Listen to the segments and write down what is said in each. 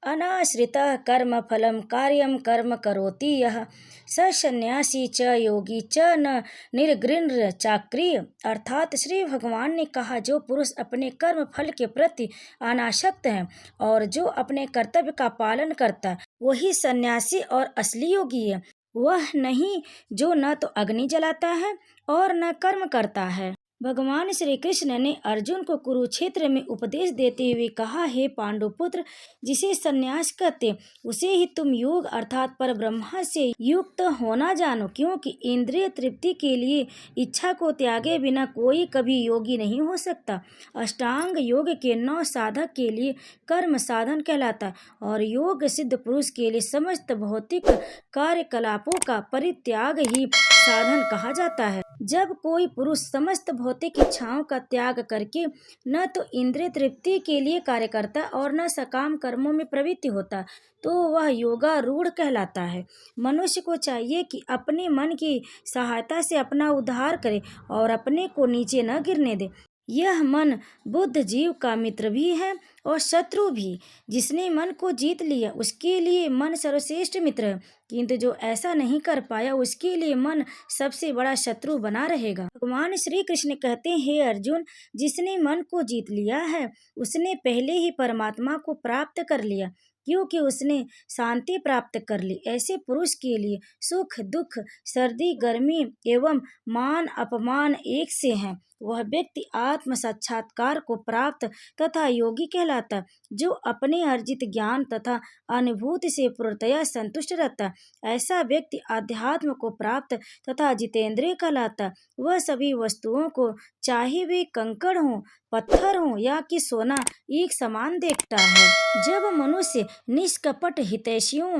अनाश्रितः कर्मफलं कार्यं कर्म करोति यः स सन्यासी च योगी च न निर्गृह्ण चाक्रिय। अर्थात श्री भगवान ने कहा, जो पुरुष अपने कर्म फल के प्रति अनासक्त है और जो अपने कर्तव्य का पालन करता है, वही सन्यासी और असली योगी है। वह नहीं जो न तो अग्नि जलाता है और न कर्म करता है। भगवान श्री कृष्ण ने अर्जुन को कुरुक्षेत्र में उपदेश देते हुए कहा, हे पांडुपुत्र, जिसे संन्यास कहते उसे ही तुम योग अर्थात पर ब्रह्म से युक्त होना जानो, क्योंकि इंद्रिय तृप्ति के लिए इच्छा को त्यागे बिना कोई कभी योगी नहीं हो सकता। अष्टांग योग के 9 साधक के लिए कर्म साधन कहलाता और योग सिद्ध पुरुष के लिए समस्त भौतिक कार्यकलापों का परित्याग ही साधन कहा जाता है। जब कोई पुरुष समस्त भौतिक इच्छाओं का त्याग करके न तो इंद्रिय तृप्ति के लिए कार्य करता और न सकाम कर्मों में प्रवृत्ति होता, तो वह योगारूढ़ कहलाता है। मनुष्य को चाहिए कि अपने मन की सहायता से अपना उद्धार करे और अपने को नीचे न गिरने दे। यह मन बुद्ध जीव का मित्र भी है और शत्रु भी। जिसने मन को जीत लिया उसके लिए मन सर्वश्रेष्ठ मित्र है, किंतु जो ऐसा नहीं कर पाया उसके लिए मन सबसे बड़ा शत्रु बना रहेगा। भगवान श्री कृष्ण कहते हैं, हे अर्जुन, जिसने मन को जीत लिया है उसने पहले ही परमात्मा को प्राप्त कर लिया, क्योंकि उसने शांति प्राप्त कर ली। ऐसे पुरुष के लिए सुख दुख, सर्दी गर्मी एवं मान अपमान एक से हैं। वह व्यक्ति आत्म साक्षात्कार को प्राप्त तथा योगी कहलाता, जो अपने अर्जित ज्ञान तथा अनुभूति से पूर्णतया संतुष्ट रहता। ऐसा व्यक्ति आध्यात्म को प्राप्त तथा जितेंद्रिय कहलाता। वह सभी वस्तुओं को, चाहे वे कंकड़ हों, पत्थर हों या कि सोना, एक समान देखता है। जब मनुष्य निष्कपट हितैषियों,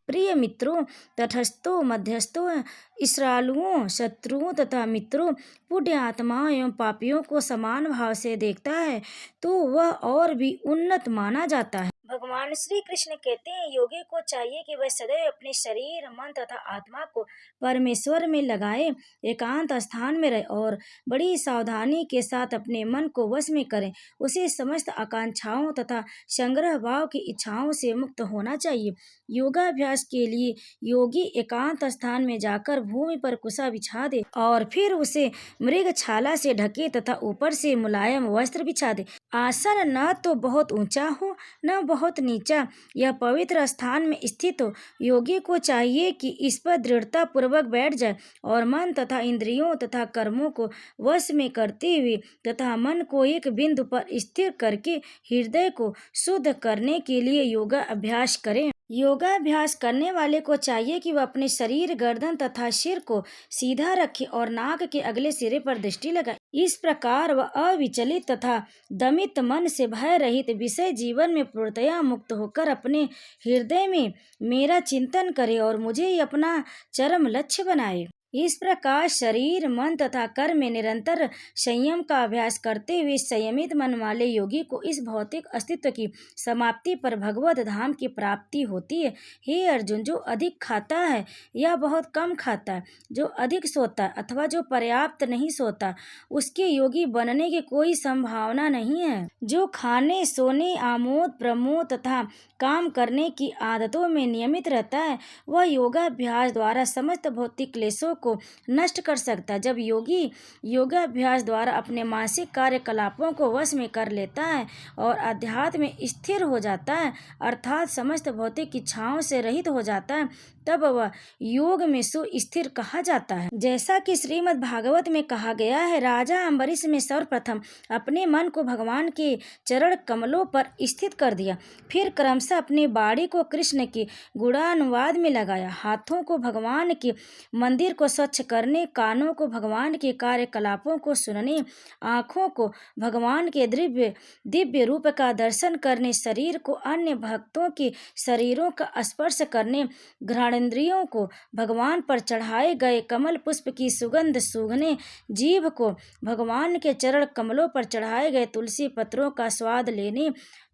प्रिय मित्रों, तटस्थों, मध्यस्थों, ईर्ष्यालुओं, शत्रुओं तथा मित्रों, पुण्य आत्माओं एवं पापियों को समान भाव से देखता है, तो वह और भी उन्नत माना जाता है। भगवान श्री कृष्ण कहते हैं, योगी को चाहिए कि वह सदैव अपने शरीर, मन तथा आत्मा को परमेश्वर में लगाए, एकांत स्थान में रहे और बड़ी सावधानी के साथ अपने मन को वश में करे। उसे समस्त आकांक्षाओं तथा संग्रह भाव की इच्छाओं से मुक्त होना चाहिए। योगाभ्यास के लिए योगी एकांत स्थान में जाकर भूमि पर कुशा बिछा दे और फिर उसे मृग छाला से ढके तथा ऊपर से मुलायम वस्त्र बिछा दे। आसन न तो बहुत ऊंचा हो न बहुत नीचा, यह पवित्र स्थान में स्थित हो। योगी को चाहिए कि इस पर दृढ़ता पूर्वक बैठ जाए और मन तथा इंद्रियों तथा कर्मों को वश में करते हुए तथा मन को एक बिंदु पर स्थिर करके हृदय को शुद्ध करने के लिए योगा अभ्यास करे। योगाभ्यास करने वाले को चाहिए कि वह अपने शरीर, गर्दन तथा सिर को सीधा रखे और नाक के अगले सिरे पर दृष्टि लगाए। इस प्रकार वह अविचलित तथा दमित मन से भय रहित विषय जीवन में पूर्णतया मुक्त होकर अपने हृदय में मेरा चिंतन करे और मुझे ही अपना चरम लक्ष्य बनाए। इस प्रकार शरीर, मन तथा कर्म में निरंतर संयम का अभ्यास करते हुए संयमित मन वाले योगी को इस भौतिक अस्तित्व की समाप्ति पर भगवत धाम की प्राप्ति होती है। हे अर्जुन, जो अधिक खाता है या बहुत कम खाता है, जो अधिक सोता है अथवा जो पर्याप्त नहीं सोता, उसके योगी बनने की कोई संभावना नहीं है। जो खाने, सोने, आमोद प्रमोद तथा काम करने की आदतों में नियमित रहता है, वह योगाभ्यास द्वारा समस्त भौतिक क्लेशों को नष्ट कर सकता है। जब योगी योगाभ्यास द्वारा अपने मानसिक कार्यकलापों को वश में कर लेता है और अध्यात्म में स्थिर हो जाता है, अर्थात समस्त भौतिक इच्छाओं से रहित हो जाता है, तब वह योग में सुस्थिर कहा जाता है। जैसा कि श्रीमद् भागवत में कहा गया है, राजा अम्बरीश में सर्वप्रथम अपने मन को भगवान के चरण कमलों पर स्थित कर दिया, फिर क्रमशः अपनी बाड़ी को कृष्ण के गुणानुवाद में लगाया, हाथों को भगवान के मंदिर को स्वच्छ करने, कानों को भगवान के कार्यकलापों को सुनने, आँखों को भगवान के दिव्य रूप का दर्शन करने, शरीर को अन्य भक्तों के शरीरों का स्पर्श करने, घ्राणेंद्रियों को भगवान पर चढ़ाए गए कमल पुष्प की सुगंध सूंघने, जीभ को भगवान के चरण कमलों पर चढ़ाए गए तुलसी पत्रों का स्वाद लेने,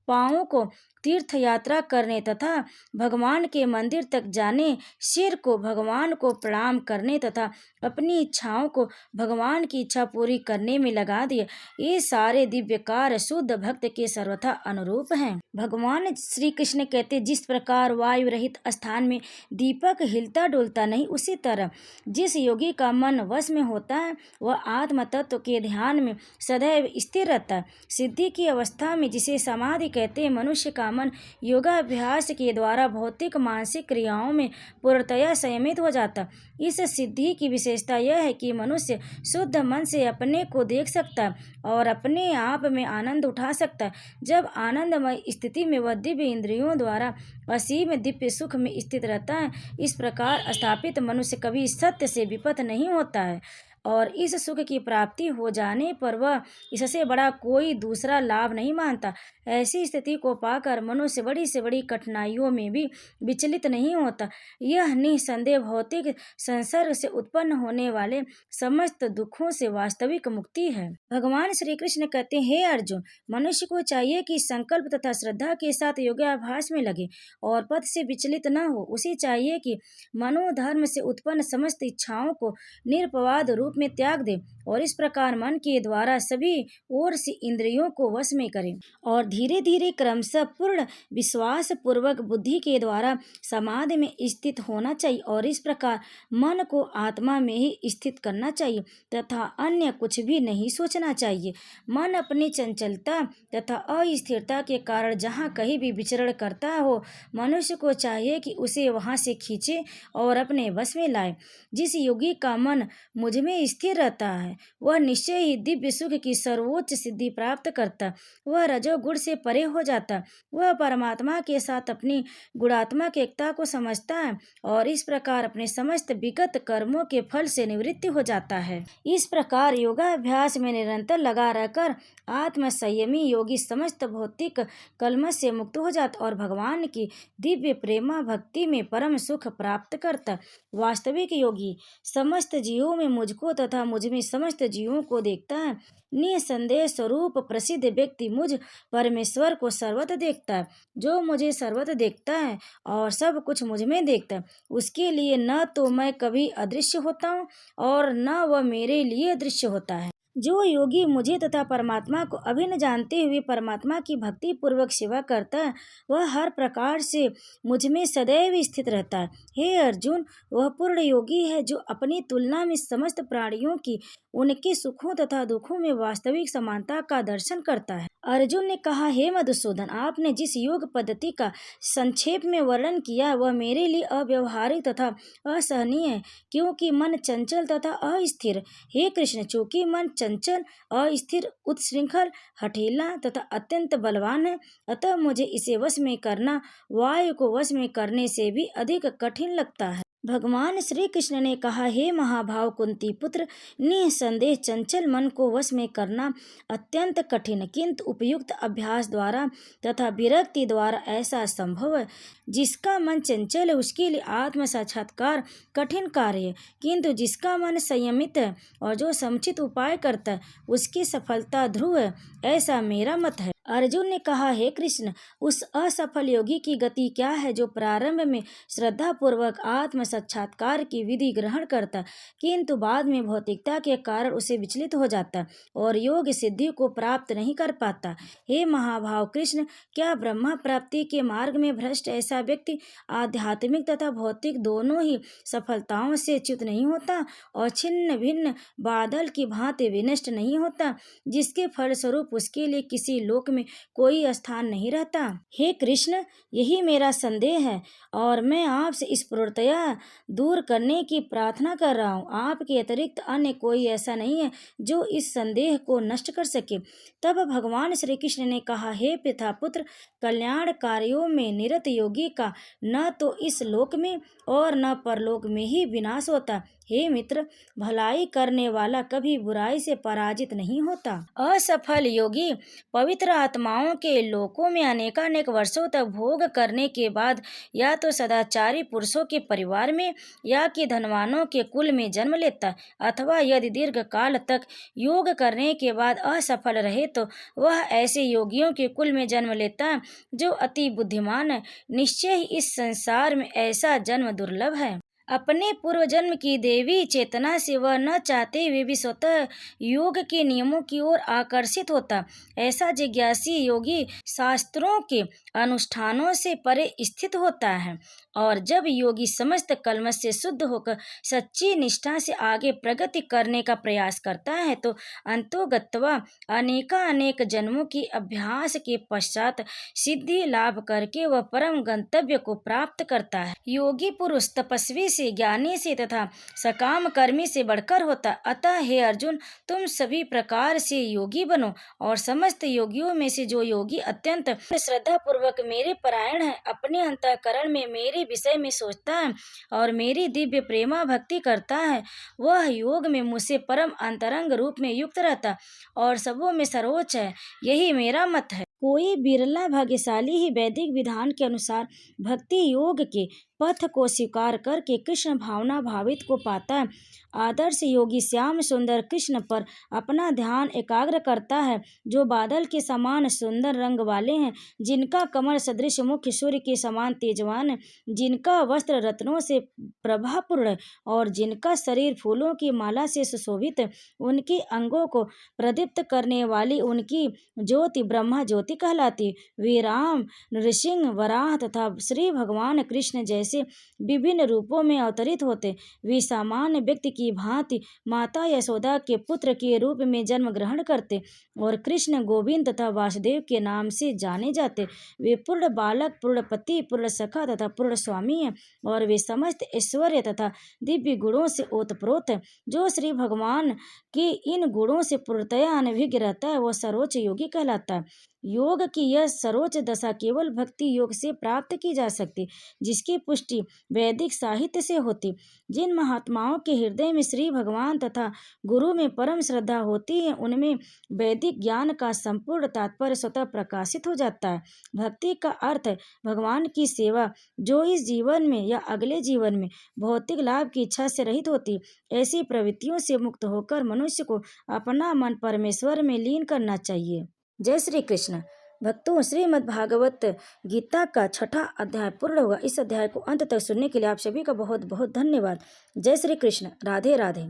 पाँवों को तीर्थ यात्रा करने तथा भगवान के मंदिर तक जाने, सिर को भगवान को प्रणाम करने तथा अपनी इच्छाओं को भगवान की इच्छा पूरी करने में लगा दिए। ये सारे दिव्य कार्य शुद्ध भक्त के सर्वथा अनुरूप हैं। भगवान श्री कृष्ण कहते, जिस प्रकार वायु रहित स्थान में दीपक हिलता डुलता नहीं, उसी तरह जिस योगी का मन वश में होता है वह आत्म तत्व के ध्यान में सदैव स्थिर रहता है। सिद्धि की अवस्था में जिसे समाधि कहते हैं, मनुष्य का मन योगाभ्यास के द्वारा भौतिक मानसिक क्रियाओं में पूर्णतया संयमित हो जाता। इस सिद्धि की विशेषता यह है कि मनुष्य शुद्ध मन से अपने को देख सकता है और अपने आप में आनंद उठा सकता है। जब आनंदमय स्थिति में वह दिव्य इंद्रियों द्वारा असीम दिव्य सुख में स्थित रहता है। इस प्रकार स्थापित मनुष्य कभी सत्य से विपथ नहीं होता है और इस सुख की प्राप्ति हो जाने पर वह इससे बड़ा कोई दूसरा लाभ नहीं मानता। ऐसी स्थिति को पाकर मनुष्य बड़ी से बड़ी कठिनाइयों में भी विचलित नहीं होता। यह निसंदेह भौतिक संसर्ग से उत्पन्न होने वाले समस्त दुखों से वास्तविक मुक्ति है। भगवान श्री कृष्ण कहते हैं, हे अर्जुन, मनुष्य को चाहिए कि संकल्प तथा श्रद्धा के साथ योगाभ्यास में लगे और पथ से विचलित न हो। उसे चाहिए कि मनोधर्म से उत्पन्न समस्त इच्छाओं को निरपवाद रूप में त्याग दे और इस प्रकार मन के द्वारा सभी ओर से इंद्रियों को वश में करे और धीरे धीरे क्रमशः पूर्ण विश्वास पूर्वक बुद्धि के द्वारा समाधि में स्थित होना चाहिए और इस प्रकार मन को आत्मा में ही स्थित करना चाहिए तथा अन्य कुछ भी नहीं सोचना चाहिए। मन अपनी चंचलता तथा अस्थिरता के कारण जहाँ कहीं भी विचरण करता हो, मनुष्य को चाहिए कि उसे वहाँ से खींचे और अपने वश में लाए। जिस योगी का मन मुझ में स्थिर रहता है वह निश्चय ही दिव्य सुख की सर्वोच्च सिद्धि प्राप्त करता। वह रजोगुण से परे हो जाता। वह परमात्मा के साथ अपनी गुणात्मक एकता को समझता है और इस प्रकार अपने समस्त विगत कर्मों के फल से निवृत्ति हो जाता है। इस प्रकार योगाभ्यास में निरंतर लगा रहकर आत्म संयमी योगी समस्त भौतिक कलमश से मुक्त हो जाता और भगवान की दिव्य प्रेमा भक्ति में परम सुख प्राप्त करता। वास्तविक योगी समस्त जीवों में मुझको तथा मुझ में समस्त जीवों को देखता है। निसंदेह स्वरूप प्रसिद्ध व्यक्ति मुझ परमेश्वर को सर्वत्र देखता है। जो मुझे सर्वत्र देखता है और सब कुछ मुझ में देखता है, उसके लिए न तो मैं कभी अदृश्य होता हूँ और न वह मेरे लिए अदृश्य होता है। जो योगी मुझे तथा परमात्मा को अभिन्न जानते हुए परमात्मा की भक्ति पूर्वक सेवा करता है, वह हर प्रकार से मुझ में सदैव स्थित रहता है। हे अर्जुन, वह पूर्ण योगी है जो अपनी तुलना में समस्त प्राणियों की उनके सुखों तथा दुखों में वास्तविक समानता का दर्शन करता है। अर्जुन ने कहा, हे मधुसूदन, आपने जिस योग पद्धति का संक्षेप में वर्णन किया वह मेरे लिए अव्यवहारिक तथा असहनीय है, क्योंकि मन चंचल तथा अस्थिर। हे कृष्ण, चूंकि मन चंचल, अस्थिर, उत्श्रृंखल, हठीला तथा अत्यंत बलवान है, अतः मुझे इसे वश में करना वायु को वश में करने से भी अधिक कठिन लगता है। भगवान श्री कृष्ण ने कहा, हे महाभाव कुंती पुत्र, निसंदेह चंचल मन को वश में करना अत्यंत कठिन, किंतु उपयुक्त अभ्यास द्वारा तथा विरक्ति द्वारा ऐसा संभव है। जिसका मन चंचल है उसके लिए आत्म साक्षात्कार कठिन कार्य है, किंतु जिसका मन संयमित है और जो समुचित उपाय करता है उसकी सफलता ध्रुव है, ऐसा मेरा मत है। अर्जुन ने कहा, हे कृष्ण, उस असफल योगी की गति क्या है जो प्रारंभ में श्रद्धा पूर्वक आत्म साक्षात्कार की विधि ग्रहण करता, किंतु बाद में भौतिकता के कारण उसे विचलित हो जाता और योग सिद्धि को प्राप्त नहीं कर पाता। हे महाभाव कृष्ण, क्या ब्रह्मा प्राप्ति के मार्ग में भ्रष्ट ऐसा व्यक्ति आध्यात्मिक तथा भौतिक दोनों ही सफलताओं से च्युत नहीं होता और छिन्न भिन्न बादल की भांति विनष्ट नहीं होता, जिसके फलस्वरूप उसके लिए किसी लोक में कोई स्थान नहीं रहता? हे कृष्ण, यही मेरा संदेह है और मैं आपसे इस पूर्णतया दूर करने की प्रार्थना कर रहा हूँ। आपके अतिरिक्त अन्य कोई ऐसा नहीं है जो इस संदेह को नष्ट कर सके। तब भगवान श्री कृष्ण ने कहा, हे पितापुत्र, कल्याण कार्यों में निरत योगी का न तो इस लोक में और न परलोक में ही विनाश होता। हे मित्र, भलाई करने वाला कभी बुराई से पराजित नहीं होता। असफल योगी पवित्र आत्माओं के लोकों में अनेकानेक वर्षों तक भोग करने के बाद या तो सदाचारी पुरुषों के परिवार में या कि धनवानों के कुल में जन्म लेता है, अथवा यदि दीर्घ काल तक योग करने के बाद असफल रहे तो वह ऐसे योगियों के कुल में जन्म लेता है जो अति बुद्धिमान है। निश्चय ही इस संसार में ऐसा जन्म दुर्लभ है। अपने पूर्व जन्म की देवी चेतना से वह न चाहते हुए भी स्वतः योग के नियमों की ओर आकर्षित होता। ऐसा जिज्ञासी योगी शास्त्रों के अनुष्ठानों से परे स्थित होता है, और जब योगी समस्त कल्मश से शुद्ध होकर सच्ची निष्ठा से आगे प्रगति करने का प्रयास करता है तो अंतोगत्वा अनेक जन्मों की अभ्यास के पश्चात सिद्धि लाभ करके वह परम गंतव्य को प्राप्त करता है। योगी पुरुष तपस्वी से, ज्ञानी से तथा सकाम कर्मी से बढ़कर होता। अतः हे अर्जुन, तुम सभी प्रकार से योगी बनो, और समस्त योगियों में से जो योगी अत्यंत श्रद्धा पूर्वक मेरे परायण है, अपने अंतःकरण में मेरे विषय में सोचता है और मेरी दिव्य प्रेमा भक्ति करता है, वह योग में मुझसे परम अंतरंग रूप में युक्त रहता और सबों में सर्वोच्च है। यही मेरा मत है। कोई बिरला भाग्यशाली ही वैदिक विधान के अनुसार भक्ति योग के पथ को स्वीकार करके कृष्ण भावना भावित को पाता है। आदर्श योगी श्याम सुंदर कृष्ण पर अपना ध्यान एकाग्र करता है, जो बादल के समान सुंदर रंग वाले हैं, जिनका कमल सदृश मुख सूर्य के समान तेजवान है, जिनका वस्त्र रत्नों से प्रभापूर्ण है और जिनका शरीर फूलों की माला से सुशोभित है। उनके अंगों को प्रदीप्त करने वाली उनकी ज्योति ब्रह्मा ज्योति कहलाती। वे राम, नृसिंह, वराह तथा श्री भगवान कृष्ण जैसे विभिन्न रूपों में अवतरित होते। वे सामान्य व्यक्ति की भांति माता यशोदा के पुत्र के रूप में जन्म ग्रहण करते और कृष्ण, गोविंद तथा वासुदेव के नाम से जाने जाते। वे पूर्ण बालक, पूर्ण पति, पूर्ण सखा तथा पूर्ण स्वामी हैं, और वे समस्त ऐश्वर्य तथा दिव्य गुणों से ओतप्रोत है। जो श्री भगवान के इन गुणों से पूर्णतया अनभिज्ञ रहता है, वह सर्वोच्च योगी कहलाता है। योग की यह सर्वोच्च दशा केवल भक्ति योग से प्राप्त की जा सकती, जिसकी पुष्टि वैदिक साहित्य से होती। जिन महात्माओं के हृदय में श्री भगवान तथा गुरु में परम श्रद्धा होती है, उनमें वैदिक ज्ञान का संपूर्ण तात्पर्य स्वतः प्रकाशित हो जाता है। भक्ति का अर्थ है भगवान की सेवा, जो इस जीवन में या अगले जीवन में भौतिक लाभ की इच्छा से रहित होती। ऐसी प्रवृत्तियों से मुक्त होकर मनुष्य को अपना मन परमेश्वर में लीन करना चाहिए। जय श्री कृष्ण। भक्तों, श्रीमद् भागवत गीता का 6वां अध्याय पूर्ण हुआ। इस अध्याय को अंत तक सुनने के लिए आप सभी का बहुत बहुत धन्यवाद। जय श्री कृष्ण। राधे राधे।